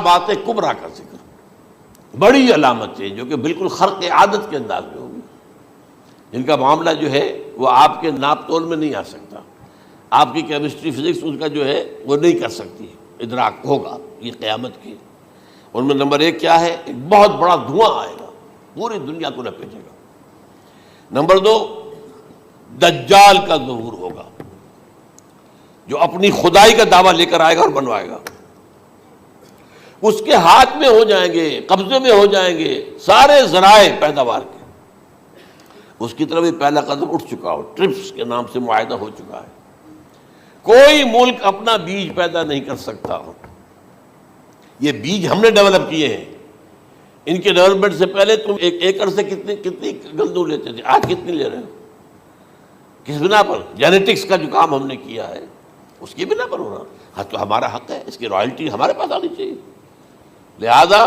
عقبات کبریٰ کا ذکر، بڑی علامتیں جو کہ بالکل خرق عادت کے انداز میں ہوگی، جن کا معاملہ جو ہے وہ آپ کے ناپ تول میں نہیں آ سکتا، آپ کی کیمسٹری فزکس اس کا جو ہے وہ نہیں کر سکتی، ادراک ہوگا یہ قیامت کی۔ ان میں نمبر ایک کیا ہے؟ ایک بہت بڑا دھواں آئے گا، پوری دنیا کو لپیٹے گا۔ نمبر دو، دجال کا ظہور ہوگا، جو اپنی خدائی کا دعویٰ لے کر آئے گا اور بنوائے گا۔ اس کے ہاتھ میں ہو جائیں گے، قبضے میں ہو جائیں گے سارے ذرائع پیداوار کے۔ اس کی طرف بھی پہلا قدم اٹھ چکا ہو، ٹرپس کے نام سے معاہدہ ہو چکا ہے۔ کوئی ملک اپنا بیج پیدا نہیں کر سکتا ہو، یہ بیج ہم نے ڈیولپ کیے ہیں۔ ان کے ڈیولپمنٹ سے پہلے تم ایک ایکڑ سے کتنی گندم لیتے تھے، آج کتنی لے رہے ہو؟ کس بنا پر؟ جینیٹکس کا جو کام ہم نے کیا ہے اس کی بنا پر ہو رہا۔ ہاں تو ہمارا حق ہے، اس کی رائلٹی ہمارے پاس آنی چاہیے۔ لہذا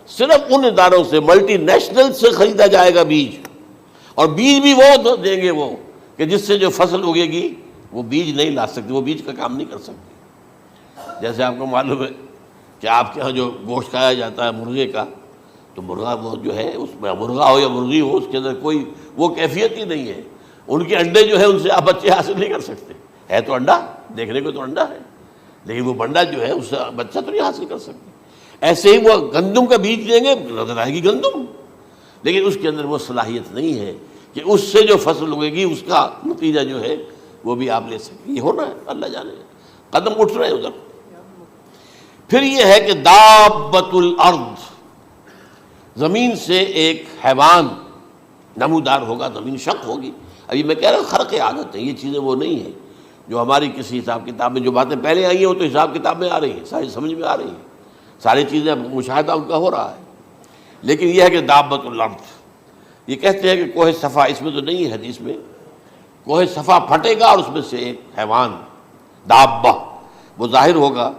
صرف ان اداروں سے، ملٹی نیشنل سے خریدا جائے گا بیج، اور بیج بھی وہ دیں گے وہ کہ جس سے جو فصل اگے گی وہ بیج نہیں لا سکتی، وہ بیج کا کام نہیں کر سکتی۔ جیسے آپ کو معلوم ہے کہ آپ کے ہاں جو گوشت کھایا جاتا ہے مرغے کا، تو مرغا وہ جو ہے اس میں مرغا ہو یا مرغی ہو، اس کے اندر کوئی وہ کیفیت ہی نہیں ہے۔ ان کے انڈے جو ہے ان سے آپ بچے حاصل نہیں کر سکتے، ہے تو انڈا، دیکھنے کو تو انڈا ہے، لیکن وہ بنڈا جو ہے اس سے بچہ تو نہیں حاصل کر سکتے۔ ایسے ہی وہ گندم کا بیج دیں گے، نظر آئے گی گندم، لیکن اس کے اندر وہ صلاحیت نہیں ہے کہ اس سے جو فصل اگے گی اس کا نتیجہ جو ہے وہ بھی آپ لے سکیں۔ یہ ہونا ہے، اللہ جانے، قدم اٹھ رہے ہیں ادھر۔ پھر یہ ہے کہ دابۃ الارض، زمین سے ایک حیوان نمودار ہوگا، زمین شق ہوگی۔ ابھی میں کہہ رہا ہوں خرق عادت ہے، یہ چیزیں وہ نہیں ہیں جو ہماری کسی حساب کتاب میں جو باتیں پہلے آئی ہیں وہ تو حساب کتاب میں آ رہی ہیں، ساری سمجھ میں آ رہی ہیں، ساری چیزیں اب مشاہدہ ان کا ہو رہا ہے۔ لیکن یہ ہے کہ دابۃ الارض، یہ کہتے ہیں کہ کوہ صفا، اس میں تو نہیں ہے حدیث میں، کوہ صفا پھٹے گا اور اس میں سے ایک حیوان دابہ وہ ظاہر ہوگا،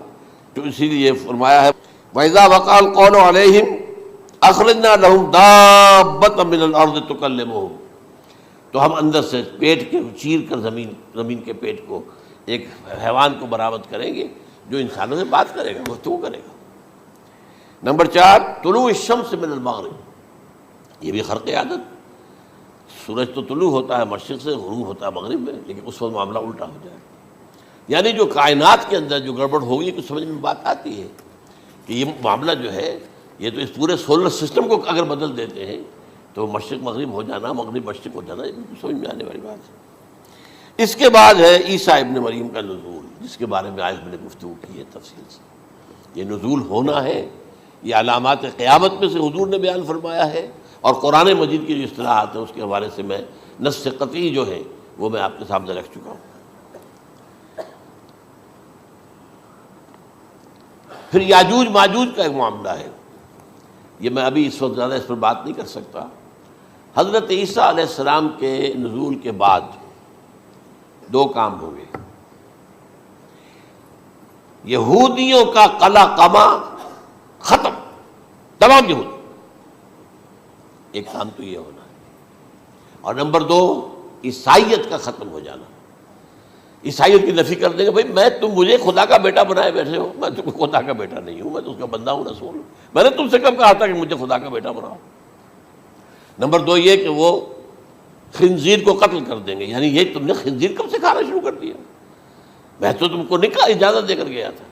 تو اسی لیے فرمایا ہے وَإِذَا وَقَعَ الْقَوْلُ عَلَيْهِمْ أَخْرَجْنَا لَهُمْ دَابَّةً مِّنَ الْأَرْضِ تُكَلِّمُهُمْ، تو ہم اندر سے پیٹ کے چیر کر زمین کے پیٹ کو ایک حیوان کو برآمد کریں گے جو انسانوں سے بات کرے گا، گفتگو کرے گا۔ نمبر 4، طلوع الشمس من المغرب، یہ بھی خرق عادت، سورج تو طلوع ہوتا ہے مشرق سے، غروب ہوتا ہے مغرب میں، لیکن اس وقت معاملہ الٹا ہو جائے، یعنی جو کائنات کے اندر جو گڑبڑ ہوگی کچھ سمجھ میں بات آتی ہے کہ یہ معاملہ جو ہے یہ تو اس پورے سولر سسٹم کو اگر بدل دیتے ہیں تو مشرق مغرب ہو جانا، مغرب مشرق ہو جانا، یہ سمجھ میں آنے والی بات ہے۔ اس کے بعد ہے عیسیٰ ابن مریم کا نزول، جس کے بارے میں آج میں نے گفتگو کی ہے تفصیل سے۔ یہ نزول ہونا ہے، یہ علامات قیامت میں سے حضور نے بیان فرمایا ہے، اور قرآن مجید کی جو اصطلاحات ہیں اس کے حوالے سے میں نص قطعی جو ہے وہ میں آپ کے سامنے رکھ چکا ہوں۔ پھر یاجوج ماجوج کا ایک معاملہ ہے، یہ میں ابھی اس وقت زیادہ اس پر بات نہیں کر سکتا۔ حضرت عیسیٰ علیہ السلام کے نزول کے بعد دو کام ہوں گے، یہودیوں کا قلع قمع ختم، تمام یہود، ایک کام تو یہ ہونا ہے، اور نمبر 2 عیسائیت کا ختم ہو جانا۔ عیسائیت کی نفی کر دیں گے، بھائی تم مجھے خدا کا بیٹا بنائے بیٹھے ہو، میں تم خدا کا بیٹا نہیں ہوں، میں تو اس کا بندہ ہوں، رسول ہوں، میں نے تم سے کب کہا تھا کہ مجھے خدا کا بیٹا بناؤ۔ نمبر 2 یہ کہ وہ خنزیر کو قتل کر دیں گے، یعنی یہ تم نے خنزیر کب سے کھانا شروع کر دیا؟ میں تو تم کو نکاح اجازت دے کر گیا تھا،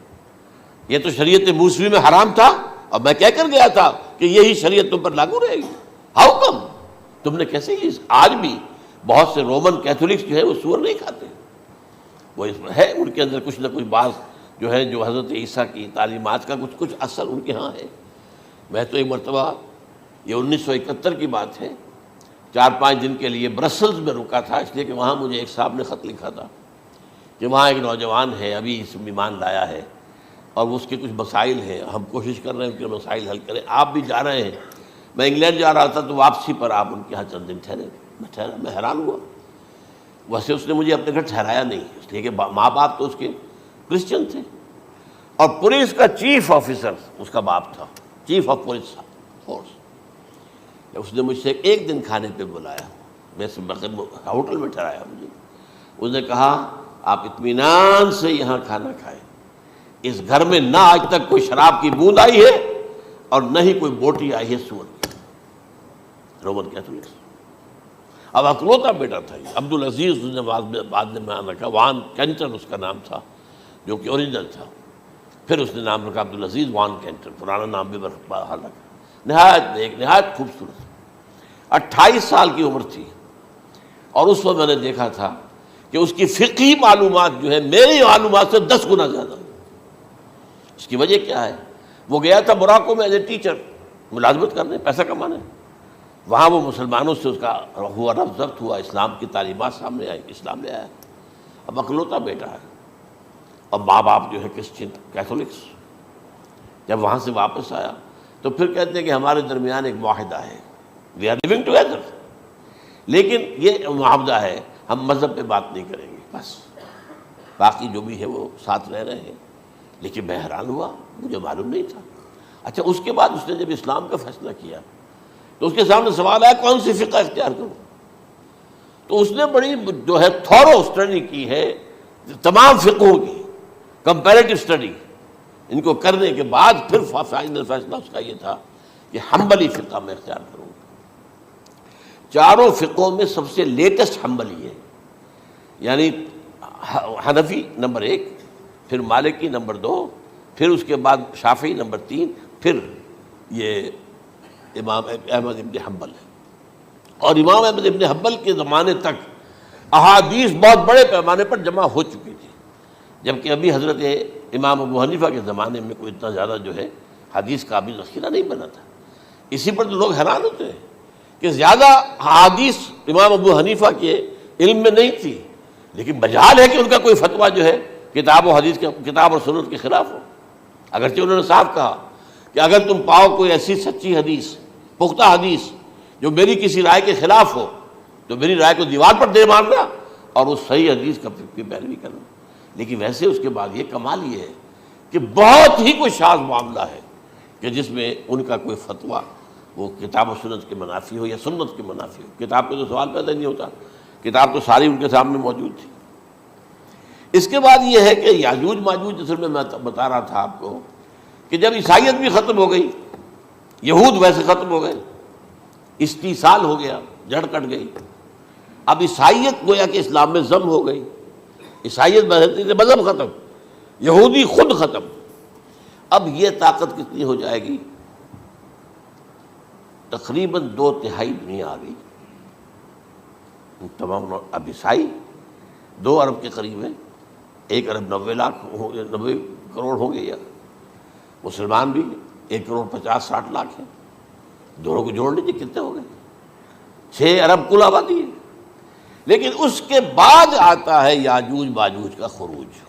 یہ تو شریعت موسوی میں حرام تھا، اور میں کہہ کر گیا تھا کہ یہی شریعت تم پر لاگو رہے گی، ہاؤ کم تم نے کیسے یہ؟ آج بھی بہت سے رومن کیتھولکس جو ہے وہ سور نہیں کھاتے، وہ اس میں ہے ان کے اندر کچھ نہ کچھ بات جو ہے جو حضرت عیسیٰ کی تعلیمات کا کچھ اثر ان کے ہاں ہے۔ میں تو ایک مرتبہ، یہ 1971 کی بات ہے، 4-5 دن کے لیے برسلز میں رکا تھا، اس لیے کہ وہاں مجھے ایک صاحب نے خط لکھا تھا کہ وہاں ایک نوجوان ہے، ابھی اس ایمان لایا ہے، اور اس کے کچھ مسائل ہیں، ہم کوشش کر رہے ہیں ان کے مسائل حل کریں، آپ بھی جا رہے ہیں۔ میں انگلینڈ جا رہا تھا تو واپسی پر آپ ان کے یہاں چند دن ٹھہرے، میں حیران ہوا، ویسے اس نے مجھے اپنے گھر ٹھہرایا نہیں، اس لیے کہ ماں باپ تو اس کے کرسچن تھے، اور پولیس کا چیف آفیسر اس کا باپ تھا، چیف آف پولیس فورس۔ اس نے مجھ سے ایک دن کھانے پہ بلایا، میں ہوٹل میں ٹھہرایا مجھے، اس نے کہا آپ اطمینان سے یہاں کھانا کھائیں، اس گھر میں نہ آج تک کوئی شراب کی بوند آئی ہے اور نہ ہی کوئی بوٹی آئی ہے سور کی. Roman Catholics. اب اکلوتا بیٹا تھا یہ عبدالعزیز نے بعد میں نام رکھا. وان کینٹر اس کا نام تھا جو کہ اوریجنل تھا. پھر اس نے نام رکھا عبدالعزیز وان کینٹر. پرانا نام بھی باہر رکھا. نہایت ایک نہایت خوبصورت. 28 سال کی عمر تھی اور اس وقت میں نے دیکھا تھا کہ اس کی فقہی معلومات جو ہے میری معلومات سے 10 گنا زیادہ. اس کی وجہ کیا ہے؟ وہ گیا تھا موراکو میں ایز اے ٹیچر ملازمت کرنے، پیسہ کمانے. وہاں وہ مسلمانوں سے اس کا ہوا رفت ضبط ہوا، اسلام کی تعلیمات سامنے آئی، اسلام لے آیا. اب اکلوتا بیٹا ہے اور ماں باپ جو ہے کرسچن کیتھولکس. جب وہاں سے واپس آیا تو پھر کہتے ہیں کہ ہمارے درمیان ایک معاہدہ ہے، وی آر لیونگ ٹوگیدر، لیکن یہ معاہدہ ہے ہم مذہب پہ بات نہیں کریں گے، بس باقی جو بھی ہے وہ ساتھ رہ رہے ہیں. لیکن میں حیران ہوا، مجھے معلوم نہیں تھا. اچھا اس کے بعد اس نے جب اسلام کا فیصلہ کیا تو اس کے سامنے سوال آیا کون سی فقہ اختیار کروں. تو اس نے بڑی جو ہے تھورو اسٹڈی کی ہے تمام فقہوں کی، کمپیریٹو اسٹڈی. ان کو کرنے کے بعد پھر فائنل فیصلہ اس کا یہ تھا کہ حنبلی فقہ میں اختیار کروں. چاروں فقہوں میں سب سے لیٹسٹ حنبلی ہے، یعنی حنفی نمبر 1، پھر مالکی نمبر 2، پھر اس کے بعد شافعی نمبر 3، پھر یہ امام احمد ابن حنبل ہے. اور امام احمد ابن حنبل کے زمانے تک احادیث بہت بڑے پیمانے پر جمع ہو چکی تھی، جبکہ ابھی حضرت امام ابو حنیفہ کے زمانے میں کوئی اتنا زیادہ جو ہے حدیث کا بھی ذخیرہ نہیں بنا تھا. اسی پر تو لوگ حیران ہوتے ہیں کہ زیادہ حدیث امام ابو حنیفہ کے علم میں نہیں تھی، لیکن مجال ہے کہ ان کا کوئی فتویٰ جو ہے کتاب و حدیث کے، کتاب اور سنت کے خلاف ہو. اگرچہ انہوں نے صاف کہا کہ اگر تم پاؤ کوئی ایسی سچی حدیث، پختہ حدیث جو میری کسی رائے کے خلاف ہو تو میری رائے کو دیوار پر دے مارنا اور اس صحیح حدیث کی پیروی کرنا. لیکن ویسے اس کے بعد یہ کمال یہ ہے کہ بہت ہی کوئی شاذ معاملہ ہے کہ جس میں ان کا کوئی فتویٰ وہ کتاب و سنت کے منافی ہو یا سنت کے منافی ہو. کتاب پہ تو سوال پیدا نہیں ہوتا، کتاب تو ساری ان کے سامنے موجود تھی. اس کے بعد یہ ہے کہ یاجوج ماجوج اصل میں بتا رہا تھا آپ کو کہ جب عیسائیت بھی ختم ہو گئی، یہود ویسے ختم ہو گئے، استیصال ہو گیا، جڑ کٹ گئی. اب عیسائیت گویا کہ اسلام میں ضم ہو گئی. عیسائیت مذہب ختم، یہودی خود ختم. اب یہ طاقت کتنی ہو جائے گی؟ تقریباً 2/3 دنیا آ گئی. تمام اب عیسائی 2 ارب کے قریب ہے، 1 ارب 90 کروڑ ہوں گے، یا مسلمان بھی 1 کروڑ 50-60 لاکھ ہیں. دونوں کو جوڑ لیجیے کتنے ہو گئے؟ 6 ارب کل آبادی ہے. لیکن اس کے بعد آتا ہے یاجوج ماجوج کا خروج.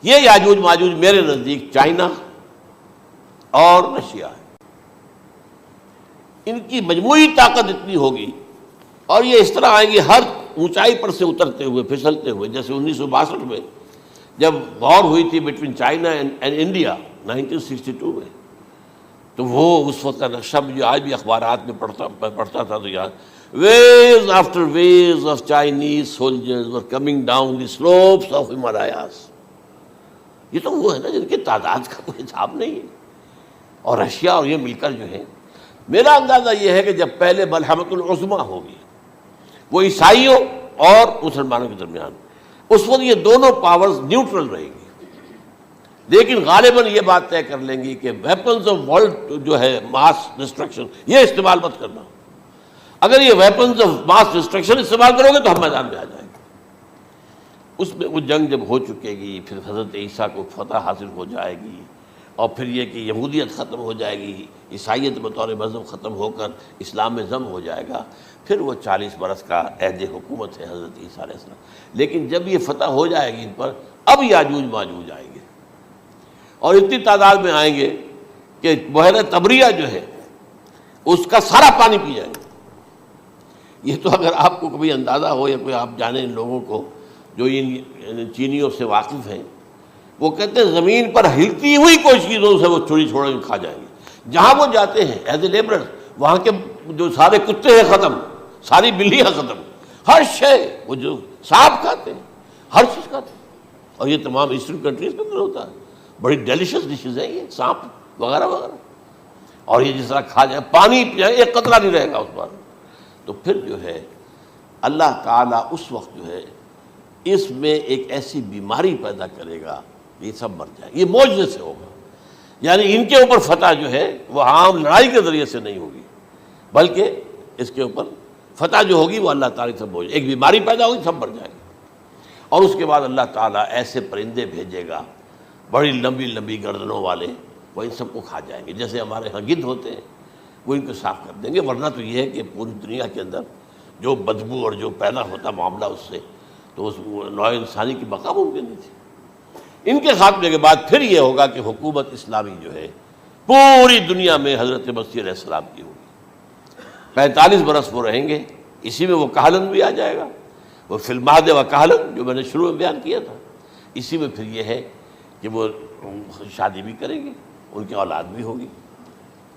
یہ یاجوج ماجوج میرے نزدیک چائنا اور رشیا ہے. ان کی مجموعی طاقت اتنی ہوگی اور یہ اس طرح آئیں گے ہر اونچائی پر سے اترتے ہوئے، پھسلتے ہوئے. جیسے 1962 میں جب وار ہوئی تھی بٹوین چائنا اینڈ انڈیا 1962 میں، تو وہ اس وقت کا نقشہ جو آج بھی اخبارات میں پڑھتا تھا تو یاد، waves after waves of Chinese soldiers were coming down the slopes of Himalayas. یہ تو وہ ہے نا جن کی تعداد کا کوئی حساب نہیں ہے. اور رشیا اور یہ مل کر جو ہے، میرا اندازہ یہ ہے کہ جب پہلے ملحمۃ العظمیٰ ہوگی وہ عیسائیوں اور مسلمانوں کے درمیان، اس وقت یہ دونوں پاورز نیوٹرل رہیں گی. لیکن غالباً یہ بات طے کر لیں گی کہ ویپنز آف ورلڈ جو ہے ماس ڈسٹرکشن، یہ استعمال مت کرنا. اگر یہ ویپنز آف ماس ڈسٹرکشن استعمال کرو گے تو ہم میدان میں آ جائیں گے. اس میں وہ جنگ جب ہو چکے گی، پھر حضرت عیسیٰ کو فتح حاصل ہو جائے گی، اور پھر یہ کہ یہودیت ختم ہو جائے گی، عیسائیت بطور مذہب ختم ہو کر اسلام میں ضم ہو جائے گا. پھر وہ 40 برس کا عہد حکومت ہے حضرت عیسیٰ علیہ السلام. لیکن جب یہ فتح ہو جائے گی ان پر، اب یاجوج ماجوج آئیں گے اور اتنی تعداد میں آئیں گے کہ بحیرہ طبریہ جو ہے اس کا سارا پانی پی جائیں گے. یہ تو اگر آپ کو کبھی اندازہ ہو یا کوئی آپ جانیں ان لوگوں کو جو ان چینیوں سے واقف ہیں، وہ کہتے ہیں زمین پر ہلتی ہوئی کوئی چیزوں سے وہ چھوڑی چھوڑ کے کھا جائیں گے. جہاں وہ جاتے ہیں ایز اے لیبرر، وہاں کے جو سارے کتے ہیں ختم، ساری بلیاں ختم، ہر شے، وہ جو سانپ کھاتے ہیں، ہر چیز کھاتے ہیں. اور یہ تمام ایسٹرن کنٹریز کے اندر ہوتا ہے. بڑی ڈیلیشیس ڈشز ہیں یہ، سانپ وغیرہ وغیرہ. اور یہ جس طرح کھا جائے، پانی پی جائے، ایک قطرہ نہیں رہے گا اس پر. تو پھر جو ہے اللہ تعالیٰ اس وقت جو ہے اس میں ایک ایسی بیماری پیدا کرے گا یہ سب مر جائیں. یہ معجزے سے ہوگا. یعنی ان کے اوپر فتح جو ہے وہ عام لڑائی کے ذریعے سے نہیں ہوگی، بلکہ اس کے اوپر فتح جو ہوگی وہ اللہ تعالیٰ سے ہوگی. ایک بیماری پیدا ہوگی، سب مر جائیں گے. اور اس کے بعد اللہ تعالیٰ ایسے پرندے بھیجے گا بڑی لمبی لمبی گردنوں والے، وہ ان سب کو کھا جائیں گے. جیسے ہمارے ہاں گدھ ہوتے ہیں وہ ان کو صاف کر دیں گے. ورنہ تو یہ ہے کہ پوری دنیا کے اندر جو بدبو اور جو پیدا ہوتا معاملہ اس سے، تو اس نوع انسانی کی بقا ممکن نہیں تھی. ان کے خاتمے کے بعد پھر یہ ہوگا کہ حکومت اسلامی جو ہے پوری دنیا میں حضرت مسیح علیہ السلام کی ہوگی. 45 برس وہ رہیں گے. اسی میں وہ کہلن بھی آ جائے گا، وہ فی المہد و کہلن جو میں نے شروع میں بیان کیا تھا. اسی میں پھر یہ ہے کہ وہ شادی بھی کریں گے، ان کی اولاد بھی ہوگی.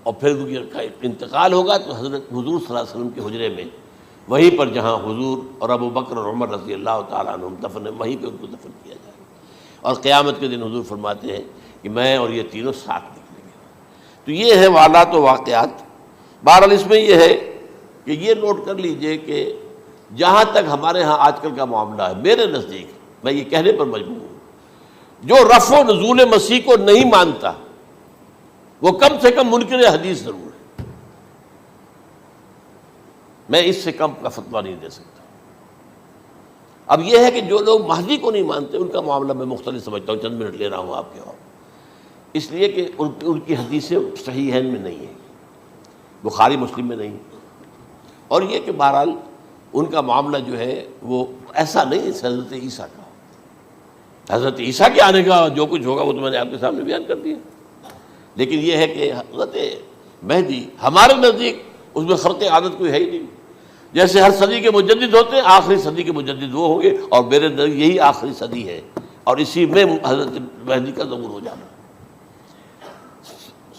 اور پھر ان کا انتقال ہوگا تو حضرت حضور صلی اللہ علیہ وسلم کے حجرے میں، وہیں پر جہاں حضور اور ابو بکر اور عمر رضی اللہ تعالیٰ عنہم دفن ہیں، وہیں پہ ان کو دفن کیا جائے گا. اور قیامت کے دن حضور فرماتے ہیں کہ میں اور یہ تینوں ساتھ نکلیں گے. تو یہ ہے حالات و واقعات. بہرحال اس میں یہ ہے کہ یہ نوٹ کر لیجئے کہ جہاں تک ہمارے ہاں آج کل کا معاملہ ہے، میرے نزدیک میں یہ کہنے پر مجبور ہوں، جو رفع و نزول مسیح کو نہیں مانتا وہ کم سے کم منکر حدیث ضرور ہے. میں اس سے کم کا فتویٰ نہیں دے سکتا. اب یہ ہے کہ جو لوگ مہدی کو نہیں مانتے ان کا معاملہ میں مختلف سمجھتا ہوں. چند منٹ لے رہا ہوں آپ کے، اور اس لیے کہ ان کی حدیثیں صحیحین میں نہیں ہیں، بخاری مسلم میں نہیں. اور یہ کہ بہرحال ان کا معاملہ جو ہے وہ ایسا نہیں ہے حضرت عیسیٰ کا. حضرت عیسیٰ کے آنے کا جو کچھ ہوگا وہ تو میں نے آپ کے سامنے بیان کر دیا. لیکن یہ ہے کہ حضرت مہدی ہمارے نزدیک اس میں خرق عادت کوئی ہے ہی نہیں. جیسے ہر صدی کے مجدد ہوتے ہیں، آخری صدی کے مجدد وہ ہوں گے، اور میرے نزدیک یہی آخری صدی ہے، اور اسی میں حضرت مہدی کا ظہور ہو جانا.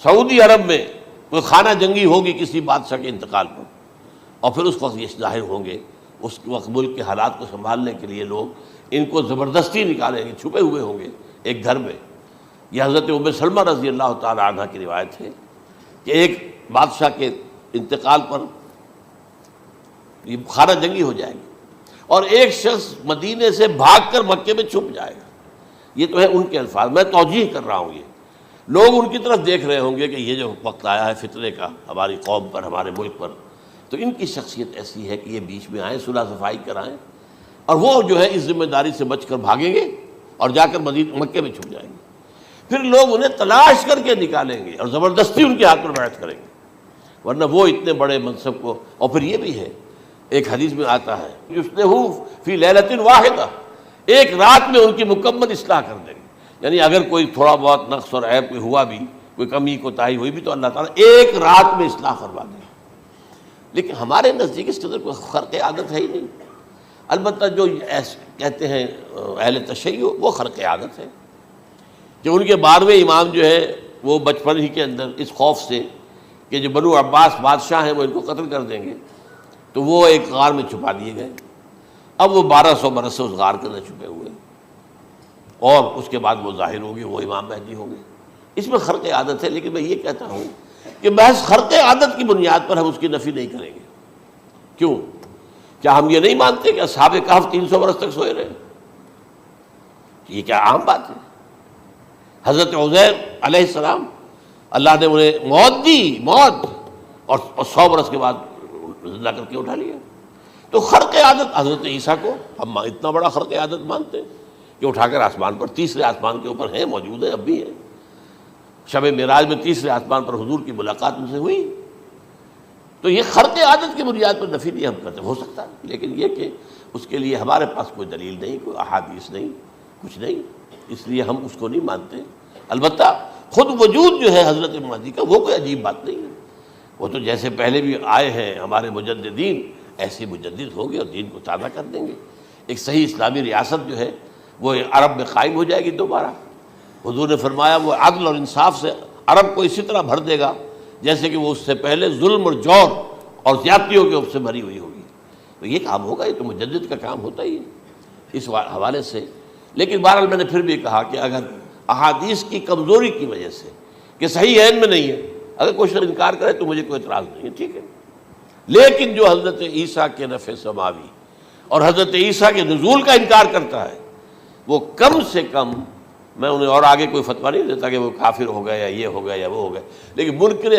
سعودی عرب میں کوئی خانہ جنگی ہوگی کسی بادشاہ کے انتقال پر، اور پھر اس وقت یہ ظاہر ہوں گے. اس وقت ملک کے حالات کو سنبھالنے کے لیے لوگ ان کو زبردستی نکالیں گے، چھپے ہوئے ہوں گے ایک گھر میں. یہ حضرت ام سلمہ رضی اللہ تعالی عنہ کی روایت ہے کہ ایک بادشاہ کے انتقال پر یہ خانہ جنگی ہو جائے گی، اور ایک شخص مدینے سے بھاگ کر مکے میں چھپ جائے گا. یہ تو ہے ان کے الفاظ، میں توجیہ کر رہا ہوں. یہ لوگ ان کی طرف دیکھ رہے ہوں گے کہ یہ جو وقت آیا ہے فتنے کا ہماری قوم پر، ہمارے ملک پر، تو ان کی شخصیت ایسی ہے کہ یہ بیچ میں آئیں، صلح صفائی کرائیں، اور وہ جو ہے اس ذمہ داری سے بچ کر بھاگیں گے اور جا کر مکے میں چھپ جائیں گے. پھر لوگ انہیں تلاش کر کے نکالیں گے اور زبردستی ان کے ہاتھ پر بیعت کریں گے، ورنہ وہ اتنے بڑے منصب کو. اور پھر یہ بھی ہے، ایک حدیث میں آتا ہے یصلحوا فی لیلۃ واحدہ، ایک رات میں ان کی مکمل اصلاح کر دیں گے. یعنی اگر کوئی تھوڑا بہت نقص اور عیب کوئی ہوا بھی، کوئی کمی کوتاہی ہوئی بھی، تو اللہ تعالیٰ ایک رات میں اصلاح کروا دیں گے. لیکن ہمارے نزدیک اس قدر کوئی خرق عادت ہے ہی نہیں. البتہ جو کہتے ہیں اہل تشیع، وہ خرق عادت ہے کہ ان کے 12ویں امام جو ہے وہ بچپن ہی کے اندر اس خوف سے کہ جو بنو عباس بادشاہ ہیں وہ ان کو قتل کر دیں گے، تو وہ ایک غار میں چھپا دیے گئے. اب وہ 1200 برس سے اس غار کے اندر چھپے ہوئے، اور اس کے بعد وہ ظاہر ہوں گے، وہ امام مہدی ہوں گے. اس میں خرق عادت ہے. لیکن میں یہ کہتا ہوں کہ محض خرق عادت کی بنیاد پر ہم اس کی نفی نہیں کریں گے. کیوں؟ کیا ہم یہ نہیں مانتے کہ اصحاب کہف 300 برس تک سوئے رہے؟ یہ کیا عام بات ہے؟ حضرت عزیر علیہ السلام اللہ نے انہیں موت دی، موت، اور 100 برس کے بعد زندہ کر کے اٹھا لیا. تو خرق عادت حضرت عیسیٰ کو ہم اتنا بڑا خرق عادت مانتے ہیں کہ اٹھا کر آسمان پر، تیسرے آسمان کے اوپر ہیں، موجود ہیں، اب بھی ہیں. شب معراج میں تیسرے آسمان پر حضور کی ملاقات ان سے ہوئی. تو یہ خرق عادت کی بنیاد پر نفی نہیں ہم کرتے. ہو سکتا ہے، لیکن یہ کہ اس کے لیے ہمارے پاس کوئی دلیل نہیں، کوئی احادیث نہیں، کچھ نہیں، اس لیے ہم اس کو نہیں مانتے. البتہ خود وجود جو ہے حضرت مہدی کا وہ کوئی عجیب بات نہیں ہے. وہ تو جیسے پہلے بھی آئے ہیں ہمارے مجددین، ایسے مجدد ہوں گے اور دین کو تازہ کر دیں گے. ایک صحیح اسلامی ریاست جو ہے وہ عرب میں قائم ہو جائے گی دوبارہ. حضور نے فرمایا وہ عدل اور انصاف سے عرب کو اسی طرح بھر دے گا جیسے کہ وہ اس سے پہلے ظلم اور جور اور زیادتیوں کے اوپر سے بھری ہوئی ہوگی. تو یہ کام ہوگا، یہ تو مجدد کا کام ہوتا ہی ہے اس حوالے سے. لیکن بہرحال میں نے پھر بھی کہا کہ اگر احادیث کی کمزوری کی وجہ سے کہ صحیح عین میں نہیں ہے، اگر کوئی شخص انکار کرے تو مجھے کوئی اعتراض نہیں ہے، ٹھیک ہے، لیکن جو حضرت عیسیٰ کے نفع سماوی اور حضرت عیسیٰ کے نزول کا انکار کرتا ہے وہ کم سے کم، میں انہیں اور آگے کوئی فتویٰ نہیں دیتا کہ وہ کافر ہو گیا یا یہ ہو گیا یا وہ ہو گیا، لیکن منکر